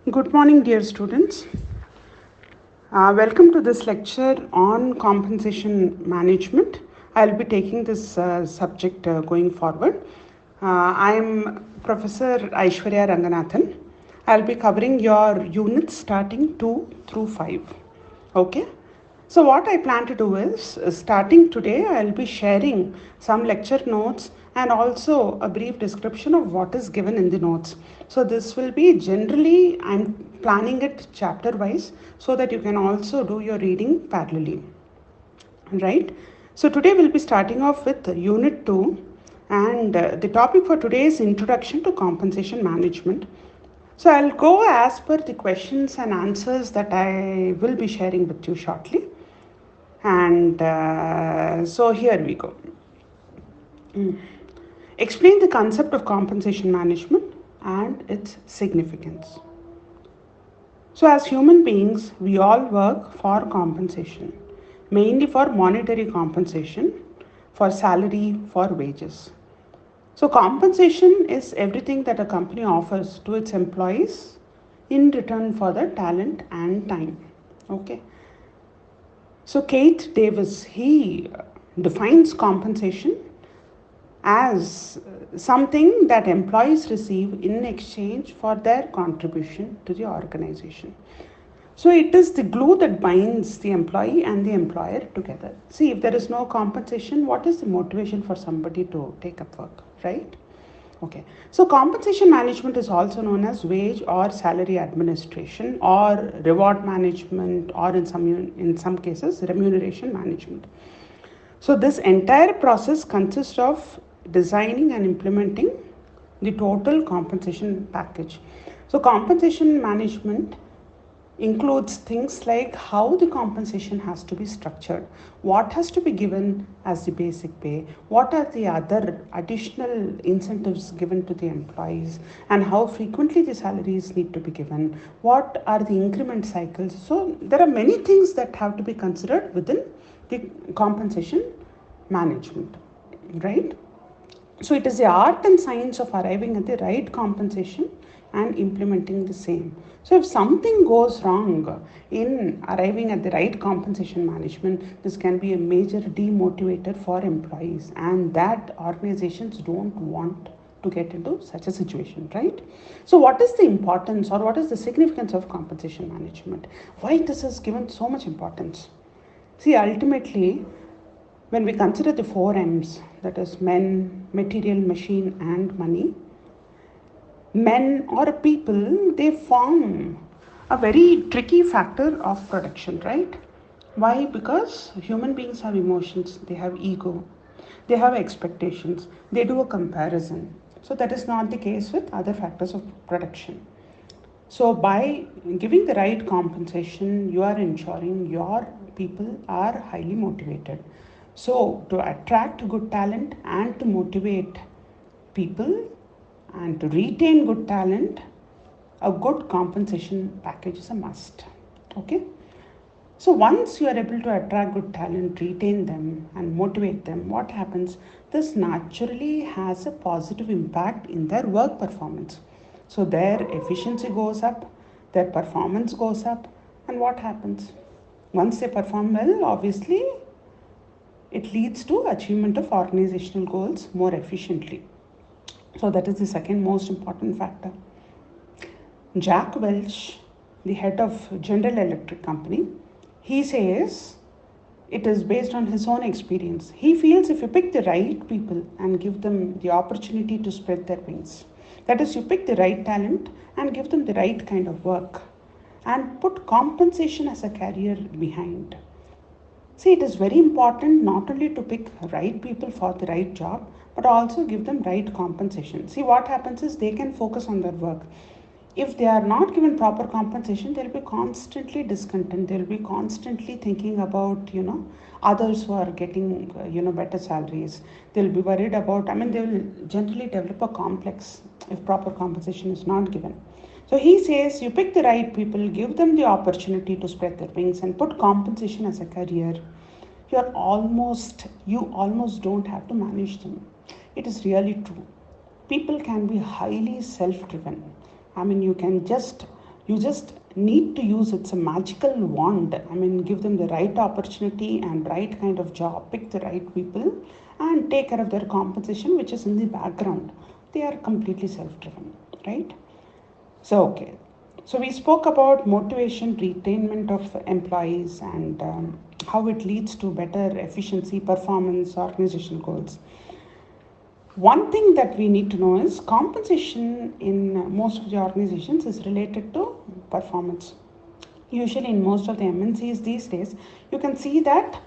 Good morning, dear students. Welcome to this lecture on compensation management. I'll be taking this subject going forward. I'm Professor Aishwarya R. I'll be covering your units starting 2 through 5. Okay? So, what I plan to do is starting today, I'll be sharing some lecture notes and also a brief description of what is given in the notes. So, this will be generally, I'm planning it chapter wise so that you can also do your reading parallelly. Right? So, today we'll be starting off with Unit 2, and the topic for today is Introduction to Compensation Management. So, I'll go as per the questions and answers that I will be sharing with you shortly. And so here we go. Explain the concept of compensation management and its significance. So, as human beings, we all work for compensation, mainly for monetary compensation, for salary, for wages. So, compensation is everything that a company offers to its employees in return for their talent and time. Okay. So, Keith Davis, he defines compensation as something that employees receive in exchange for their contribution to the organization. So, it is the glue that binds the employee and the employer together. See, if there is no compensation, what is the motivation for somebody to take up work, right? Okay, so compensation management is also known as wage or salary administration or reward management, or in some cases remuneration management. So this entire process consists of designing and implementing the total compensation package. So compensation management includes things like how the compensation has to be structured, what has to be given as the basic pay, what are the other additional incentives given to the employees, and how frequently the salaries need to be given, what are the increment cycles. So there are many things that have to be considered within the compensation management, right? So it is the art and science of arriving at the right compensation and implementing the same. So if something goes wrong in arriving at the right compensation management, this can be a major demotivator for employees, and that organizations don't want to get into such a situation, right? So what is the importance or what is the significance of compensation management? Why this is given so much importance? See, ultimately, when we consider the four M's, that is men, material, machine, and money, men or people, they form a very tricky factor of production, right? Why? Because human beings have emotions, they have ego, they have expectations, they do a comparison. So that is not the case with other factors of production. So by giving the right compensation, you are ensuring your people are highly motivated. So to attract good talent and to motivate people and to retain good talent, a good compensation package is a must. Okay? So once you are able to attract good talent, retain them and motivate them, what happens? This naturally has a positive impact in their work performance. So their efficiency goes up, their performance goes up, and what happens? Once they perform well, obviously it leads to achievement of organizational goals more efficiently. So that is the second most important factor. Jack Welch, the head of General Electric Company, he says it is based on his own experience. He feels if you pick the right people and give them the opportunity to spread their wings, that is, you pick the right talent and give them the right kind of work and put compensation as a carrier behind. See, it is very important not only to pick right people for the right job, but also give them right compensation. See, what happens is they can focus on their work. If they are not given proper compensation, they'll be constantly discontent. They'll be constantly thinking about, others who are getting, better salaries. They'll be worried about, they will generally develop a complex if proper compensation is not given. So he says you pick the right people, give them the opportunity to spread their wings and put compensation as a career. You almost don't have to manage them. It is really true. People can be highly self-driven. You can just You just need to use it's a magical wand. I mean, give them the right opportunity and right kind of job, pick the right people, and take care of their compensation, which is in the background. They are completely self-driven, right? So, okay. So we spoke about motivation, retainment of employees, and how it leads to better efficiency, performance, organization goals. One thing that we need to know is compensation in most of the organizations is related to performance. Usually, in most of the MNCs these days, you can see that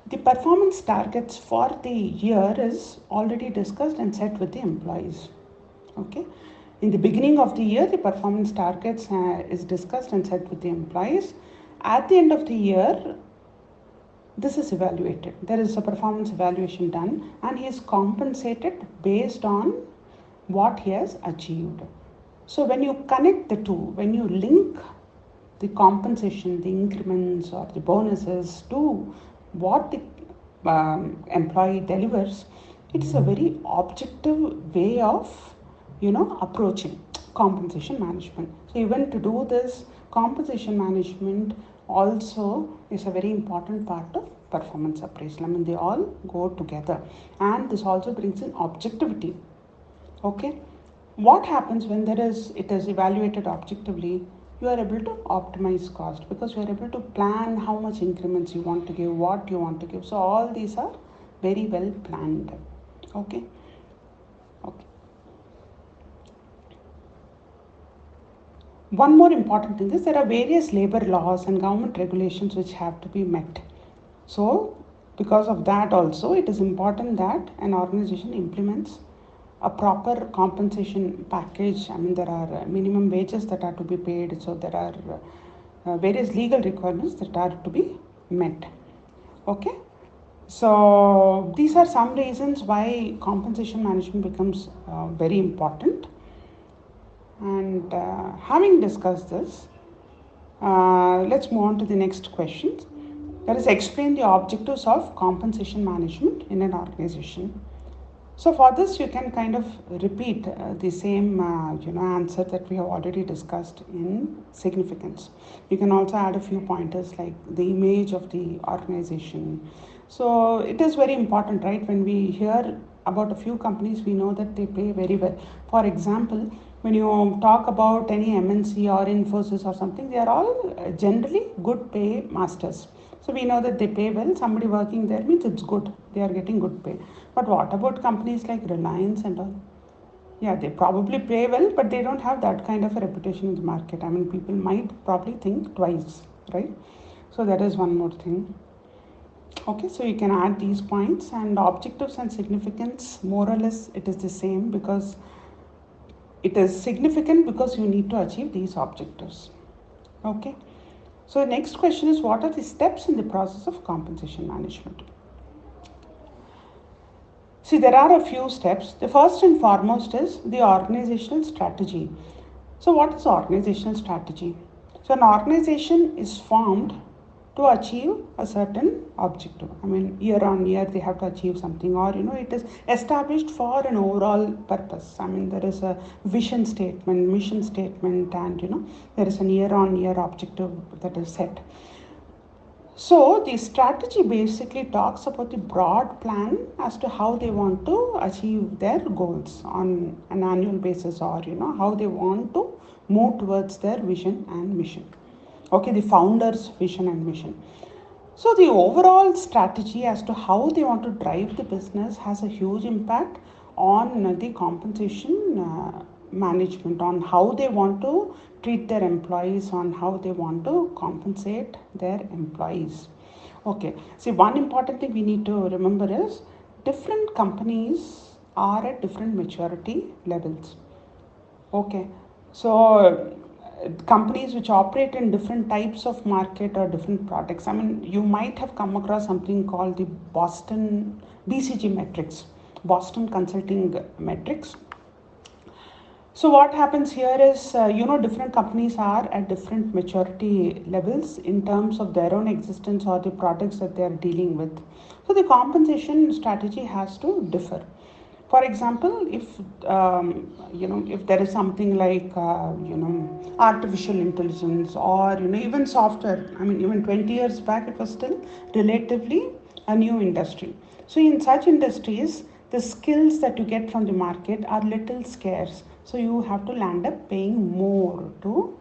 the performance targets for the year is already discussed and set with the employees. Okay. In the beginning of the year, the performance targets is discussed and set with the employees. At the end of the year, this is evaluated. There is a performance evaluation done, and he is compensated based on what he has achieved. So when you connect the two, when you link the compensation, the increments or the bonuses to what the employee delivers, it is a very objective way of approaching compensation management. So even to do this, compensation management also is a very important part of performance appraisal. I mean, they all go together, and this also brings in objectivity. Okay, what happens when it is evaluated objectively? You are able to optimize cost because you are able to plan how much increments you want to give, what you want to give. So all these are very well planned. Okay. One more important thing is there are various labor laws and government regulations which have to be met. So because of that also, it is important that an organization implements a proper compensation package. I mean, there are minimum wages that are to be paid. So there are various legal requirements that are to be met. Okay. So these are some reasons why compensation management becomes very important. And having discussed this, let's move on to the next question. That is, explain the objectives of compensation management in an organization. So for this, you can kind of repeat the same answer that we have already discussed in significance. You can also add a few pointers like the image of the organization. So it is very important, right? When we hear about a few companies, we know that they pay very well. For example, when you talk about any MNC or Infosys or something, they are all generally good pay masters. So we know that they pay well. Somebody working there means it's good. They are getting good pay. But what about companies like Reliance and all? Yeah, they probably pay well, but they don't have that kind of a reputation in the market. I mean, people might probably think twice, right? So that is one more thing. Okay, so you can add these points, and objectives and significance, more or less it is the same, because it is significant because you need to achieve these objectives. Okay, so the next question is, what are the steps in the process of compensation management? See, there are a few steps. The first and foremost is the organizational strategy. So what is organizational strategy? So an organization is formed to achieve a certain objective. I mean, year on year they have to achieve something, or it is established for an overall purpose. I mean, there is a vision statement, mission statement, and there is an year on year objective that is set. So the strategy basically talks about the broad plan as to how they want to achieve their goals on an annual basis, or how they want to move towards their vision and mission. Okay, the founder's vision and mission. So the overall strategy as to how they want to drive the business has a huge impact on the compensation management, on how they want to treat their employees, on how they want to compensate their employees. Okay, see, one important thing we need to remember is different companies are at different maturity levels. Okay, so companies which operate in different types of market or different products. I mean, you might have come across something called the Boston BCG metrics, Boston Consulting metrics. So what happens here is, different companies are at different maturity levels in terms of their own existence or the products that they are dealing with. So the compensation strategy has to differ. For example, if there is something like artificial intelligence, or even software. I mean, even 20 years back it was still relatively a new industry. So in such industries, the skills that you get from the market are little scarce, so you have to land up paying more to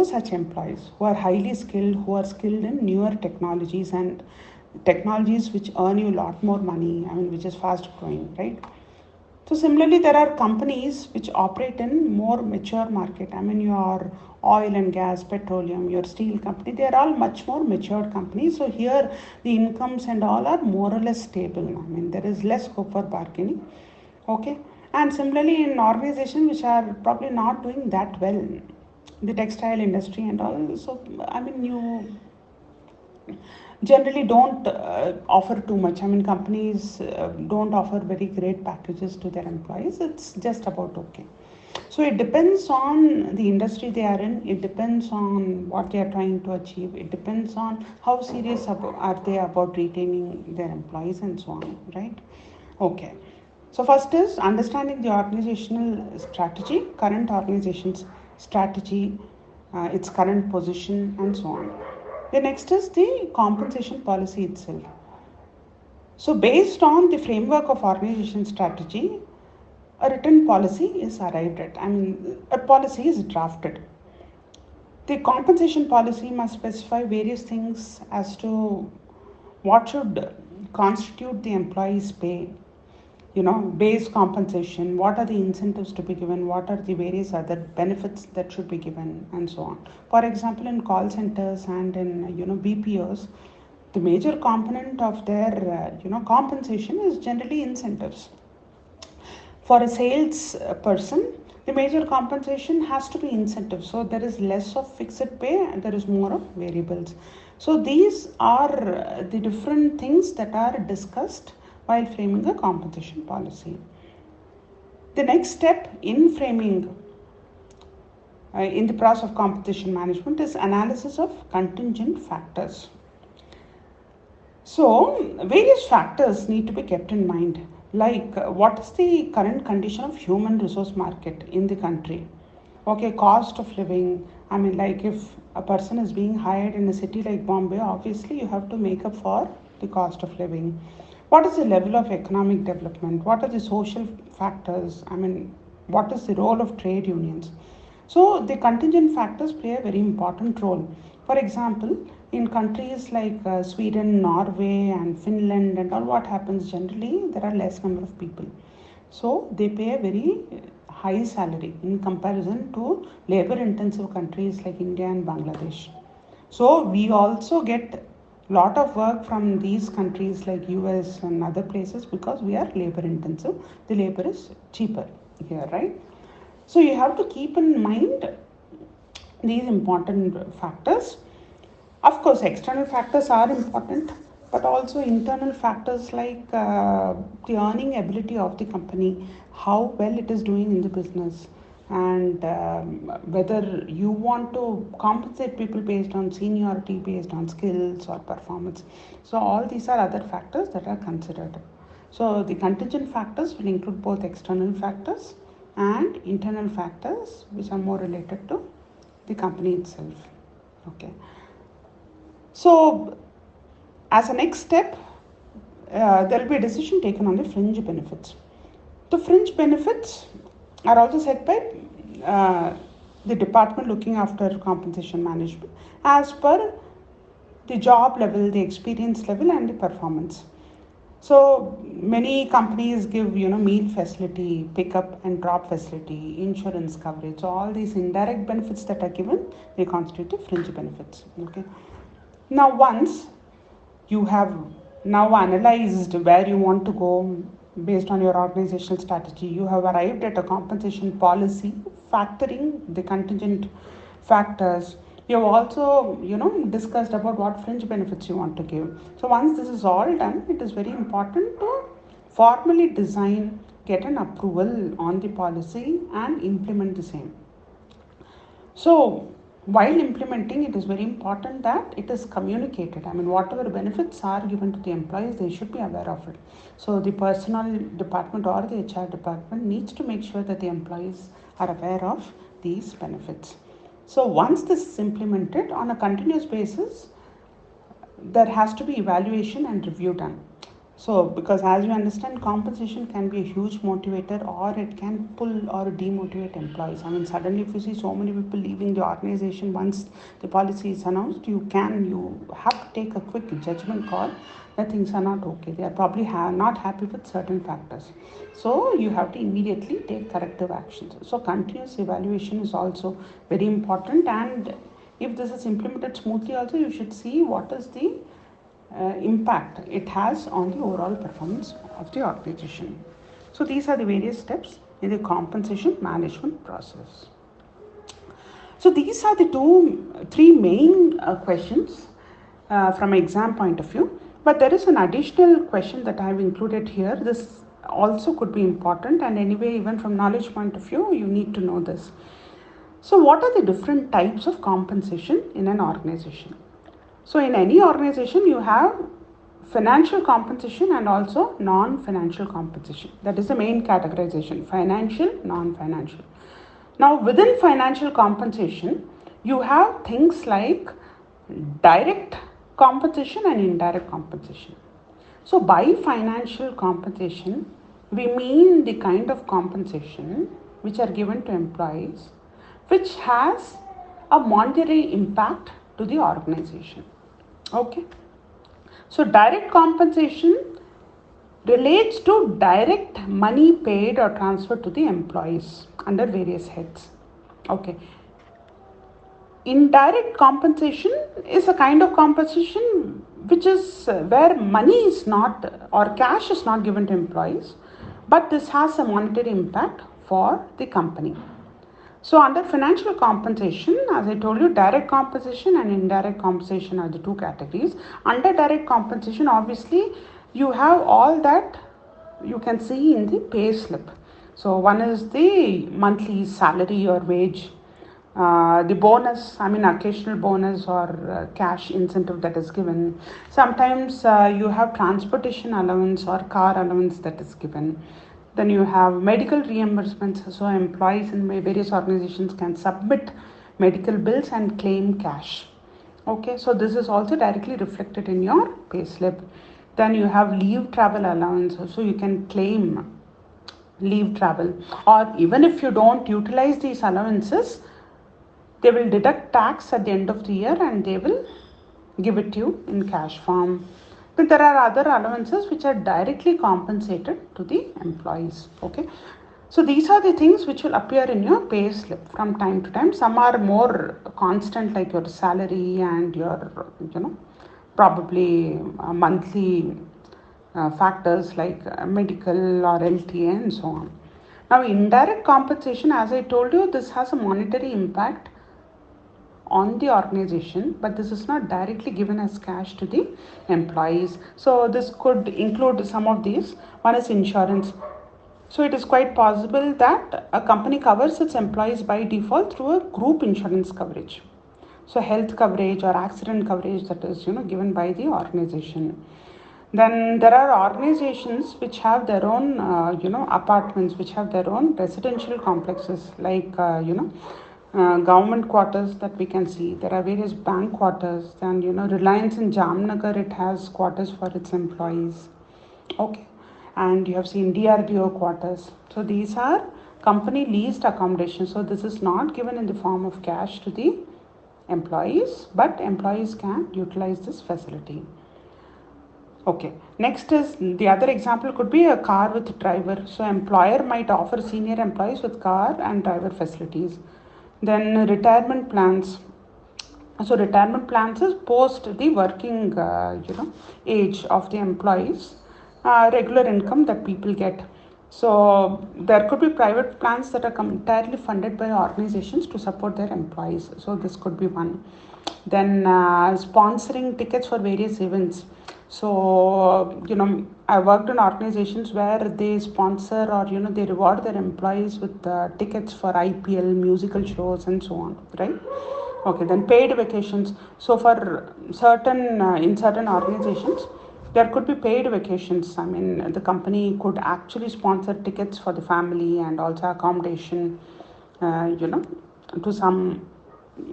such employees who are highly skilled, who are skilled in newer technologies, and technologies which earn you a lot more money, I mean, which is fast growing, right? So similarly, there are companies which operate in more mature market. I mean, your oil and gas, petroleum, your steel company, they are all much more matured companies. So here the incomes and all are more or less stable. I mean, there is less scope for bargaining. Okay. And similarly, in organizations which are probably not doing that well, the textile industry and all. So I mean, you generally don't offer too much. I mean, companies don't offer very great packages to their employees. It's just about okay. So it depends on the industry they are in. It depends on what they are trying to achieve. It depends on how serious are they about retaining their employees and so on, right? Okay. So first is understanding the organizational strategy, current organization's strategy, its current position, and so on. The next is the compensation policy itself. So based on the framework of organization strategy, a written policy is arrived at. I mean, a policy is drafted. The compensation policy must specify various things as to what should constitute the employee's pay, base compensation, what are the incentives to be given, what are the various other benefits that should be given, and so on. For example, in call centers and in BPOs, the major component of their compensation is generally incentives. For a sales person, the major compensation has to be incentive. So there is less of fixed pay and there is more of variables. So these are the different things that are discussed while framing a compensation policy. The next step in framing in the process of compensation management is analysis of contingent factors. So various factors need to be kept in mind, like what is the current condition of human resource market in the country. Okay, cost of living. I mean, like if a person is being hired in a city like Bombay, obviously you have to make up for the cost of living. What is the level of economic development? What are the social factors? I mean, what is the role of trade unions? So the contingent factors play a very important role. For example, in countries like Sweden, Norway, and Finland, and all, what happens generally, there are less number of people. So they pay a very high salary in comparison to labor intensive countries like India and Bangladesh. So we also get lot of work from these countries like US and other places because we are labor intensive. The labor is cheaper here, right? So you have to keep in mind these important factors. Of course, external factors are important, but also internal factors like the earning ability of the company, how well it is doing in the business, and whether you want to compensate people based on seniority, based on skills or performance. So all these are other factors that are considered. So the contingent factors will include both external factors and internal factors, which are more related to the company itself. Okay. So as a next step, there will be a decision taken on the fringe benefits. The fringe benefits are also set by the department looking after compensation management as per the job level, the experience level, and the performance. So many companies give meal facility, pickup and drop facility, insurance coverage. So all these indirect benefits that are given, they constitute the fringe benefits. Okay. Now once you have now analyzed where you want to go based on your organizational strategy, you have arrived at a compensation policy factoring the contingent factors. You have also discussed about what fringe benefits you want to give. So once this is all done, it is very important to formally design, get an approval on the policy and implement the same. So while implementing, it is very important that it is communicated. I mean, whatever benefits are given to the employees, they should be aware of it. So the personnel department or the HR department needs to make sure that the employees are aware of these benefits. So once this is implemented on a continuous basis, there has to be evaluation and review done. So, because as you understand, compensation can be a huge motivator, or it can pull or demotivate employees. I mean, suddenly if you see so many people leaving the organization once the policy is announced, you have to take a quick judgment call that things are not okay. They are probably not happy with certain factors. So you have to immediately take corrective actions. So continuous evaluation is also very important, and if this is implemented smoothly also, you should see what is the impact it has on the overall performance of the organization. So these are the various steps in the compensation management process. So these are the three main questions from exam point of view. But there is an additional question that I have included here. This also could be important, and anyway, even from knowledge point of view, you need to know this. So what are the different types of compensation in an organization? So in any organization, you have financial compensation and also non-financial compensation. That is the main categorization: financial, non-financial. Now within financial compensation, you have things like direct compensation and indirect compensation. So by financial compensation, we mean the kind of compensation which are given to employees which has a monetary impact to the organization. Okay. So direct compensation relates to direct money paid or transferred to the employees under various heads. Okay. Indirect compensation is a kind of compensation which is where money is not, or cash is not given to employees, but this has a monetary impact for the company. So under financial compensation, as I told you, direct compensation and indirect compensation are the two categories. Under direct compensation, obviously, you have all that you can see in the pay slip. So one is the monthly salary or wage, the bonus, I mean occasional bonus or cash incentive that is given. Sometimes you have transportation allowance or car allowance that is given. Then you have medical reimbursements, so employees in various organizations can submit medical bills and claim cash. Okay, so this is also directly reflected in your pay slip. Then you have leave travel allowance, so you can claim leave travel, or even if you don't utilize these allowances, they will deduct tax at the end of the year and they will give it to you in cash form. But there are other allowances which are directly compensated to the employees. Okay. So these are the things which will appear in your pay slip from time to time. Some are more constant, like your salary and your, probably monthly factors like medical or LTA and so on. Now, indirect compensation, as I told you, this has a monetary impact on the organization, but this is not directly given as cash to the employees. So this could include some of these. One is insurance. So it is quite possible that a company covers its employees by default through a group insurance coverage. So health coverage or accident coverage that is given by the organization. Then there are organizations which have their own apartments, which have their own residential complexes, like government quarters that we can see. There are various bank quarters, and Reliance in Jamnagar, it has quarters for its employees. Okay, and you have seen DRDO quarters. So these are company leased accommodation. So this is not given in the form of cash to the employees, but employees can utilize this facility. Okay, next is the other example could be a car with driver. So employer might offer senior employees with car and driver facilities. Then retirement plans. So retirement plans is post the working age of the employees, regular income that people get. So there could be private plans that are entirely funded by organizations to support their employees. So this could be one. Then sponsoring tickets for various events. So I worked in organizations where they sponsor, or they reward their employees with tickets for IPL, musical shows and so on, right? Okay, then paid vacations. So for certain in certain organizations, there could be paid vacations. I mean, the company could actually sponsor tickets for the family and also accommodation, you know, to some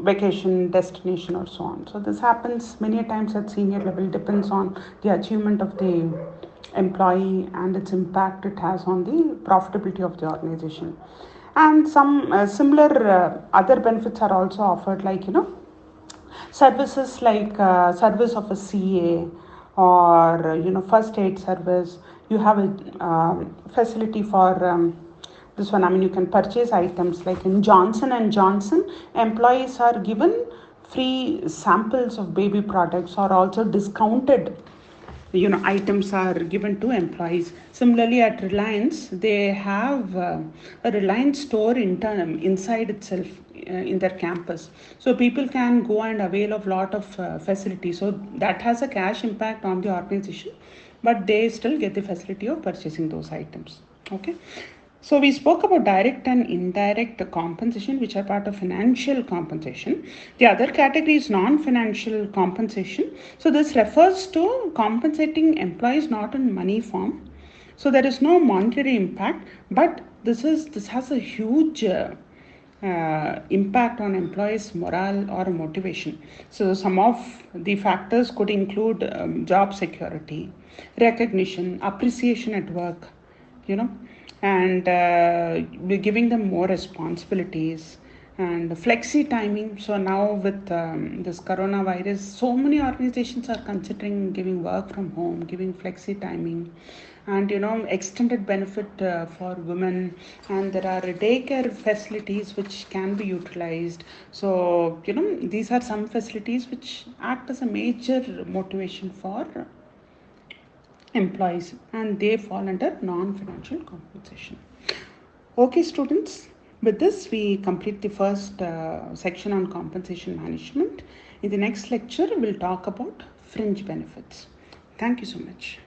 vacation destination or so on. So this happens many times at senior level. Depends on the achievement of the employee and its impact it has on the profitability of the organization. And some similar other benefits are also offered, like services like service of a CA, or first aid service. You have a facility for this one. I mean, you can purchase items like in Johnson and Johnson. Employees are given free samples of baby products, or also discounted items are given to employees. Similarly, at Reliance, they have a Reliance store inside itself, in their campus, so people can go and avail of lot of facilities. So that has a cash impact on the organization, but they still get the facility of purchasing those items. Okay, so we spoke about direct and indirect compensation, which are part of financial compensation. The other category is non-financial compensation. So this refers to compensating employees not in money form. So there is no monetary impact, but this has a huge impact on employees' morale or motivation. So some of the factors could include job security, recognition, appreciation at work, you know, and we're giving them more responsibilities and flexi timing. So now with this coronavirus, so many organizations are considering giving work from home, giving flexi timing, and extended benefit for women, and there are daycare facilities which can be utilized. So these are some facilities which act as a major motivation for employees, and they fall under non-financial compensation. Okay, students, with this we complete the first section on compensation management. In the next lecture, we'll talk about fringe benefits. Thank you so much.